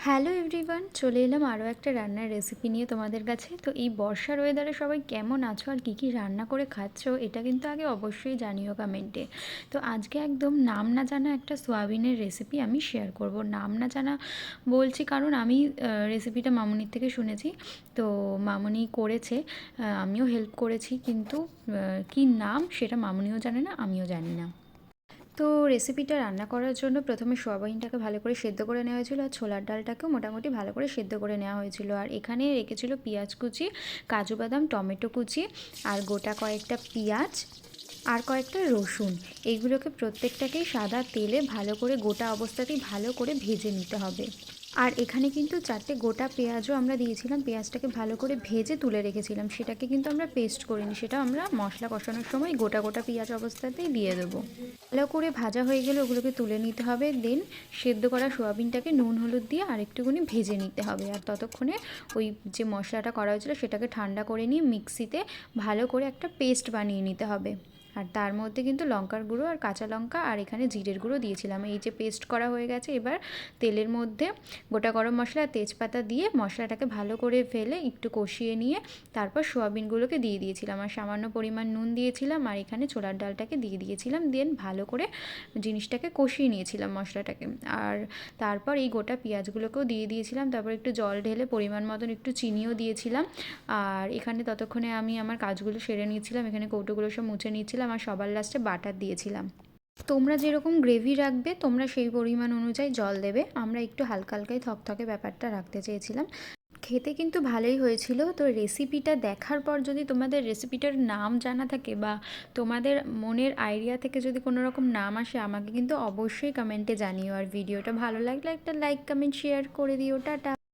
Hello everyone, চলে এলাম আরও একটা রান্নার রেসিপি নিয়ে তোমাদের কাছে। তো এই বর্ষার ওয়েদারে সবাই কেমন আছো আর কী কী রান্না করে খাচ্ছো এটা কিন্তু আগে অবশ্যই জানিও কমেন্টে। তো আজকে একদম নাম না জানা একটা সোয়াবিনের রেসিপি আমি শেয়ার করব। নাম না জানা বলছি কারণ আমি রেসিপিটা মামুনির থেকে শুনেছি। তো মামুনি করেছে, আমিও হেল্প করেছি, কিন্তু কী নাম সেটা মামুনিও জানে না, আমিও জানি না। তো রেসিপিটা রান্না করার জন্য প্রথমে সোয়াবিনটাকে ভালো করে সেদ্ধ করে নেওয়া হয়েছিল, আর ছোলার ডালটাকেও মোটামুটি ভালো করে সেদ্ধ করে নেওয়া হয়েছিল। আর এখানে রেখেছিল পেঁয়াজ কুচি, কাজু বাদাম, টমেটো কুচি, আর গোটা কয়েকটা পেঁয়াজ, আর কয়েকটা রসুন। এইগুলোকে প্রত্যেকটাকেই সাদা তেলে ভালো করে গোটা অবস্থাতেই ভালো করে ভেজে নিতে হবে। আর এখানে কিন্তু 4টে গোটা পেঁয়াজও আমরা দিয়েছিলাম, পেঁয়াজটাকে ভালো করে ভেজে তুলে রেখেছিলাম, সেটাকে কিন্তু আমরা পেস্ট করিনি, সেটা আমরা মশলা কষানোর সময় গোটা গোটা পেঁয়াজ অবস্থাতেই দিয়ে দেবো। ভালো করে ভাজা হয়ে গেলে ওগুলোকে তুলে নিতে হবে, দেন সেদ্ধ করা সোয়াবিনটাকে নুন হলুদ দিয়ে আরেকটুখানি ভেজে নিতে হবে। আর ততক্ষণে ওই যে মশলাটা করা হয়েছিল সেটাকে ঠান্ডা করে নিয়ে মিক্সিতে ভালো করে একটা পেস্ট বানিয়ে নিতে হবে। আর তার মধ্যে কিন্তু লঙ্কার গুঁড়ো আর কাঁচা লঙ্কা আর এখানে জিরের গুঁড়ো দিয়েছিলাম। এই যে পেস্ট করা হয়ে গেছে, এবার তেলের মধ্যে গোটা গরম মশলা আর তেজপাতা দিয়ে মশলাটাকে ভালো করে ফেলে একটু কষিয়ে নিয়ে তারপর সোয়াবিনগুলোকে দিয়ে দিয়েছিলাম, আর সামান্য পরিমাণ নুন দিয়েছিলাম, আর এখানে ছোলার ডালটাকে দিয়ে দিয়েছিলাম। দেন ভালো করে জিনিসটাকে কষিয়ে নিয়েছিলাম মশলাটাকে। আর তারপর এই গোটা পেঁয়াজগুলোকেও দিয়ে দিয়েছিলাম, তারপর একটু জল ঢেলে পরিমাণ মতন একটু চিনিও দিয়েছিলাম। আর এখানে ততক্ষণে আমি আমার কাজগুলো সেরে নিয়েছিলাম, এখানে কৌটোগুলো সব মুছে নিয়েছিলাম, আর সবার লাস্টে বাটার দিয়েছিলাম। তোমরা যেরকম গ্রেভি রাখবে তোমরা সেই পরিমাণ অনুযায়ী জল দেবে। আমরা একটু হালকা হালকাই থকথকে ব্যাপারটা রাখতে চেয়েছিলাম। খেতে কিন্তু ভালোই হয়েছিল। তো রেসিপিটা দেখার পর যদি তোমাদের রেসিপিটার নাম জানা থাকে বা তোমাদের মনের আইডিয়া থেকে যদি কোনো রকম নাম আসে, আমাকে কিন্তু অবশ্যই কমেন্টে জানিও। আর ভিডিওটা ভালো লাগলে একটা লাইক কমেন্ট শেয়ার করে দিও। টাটা।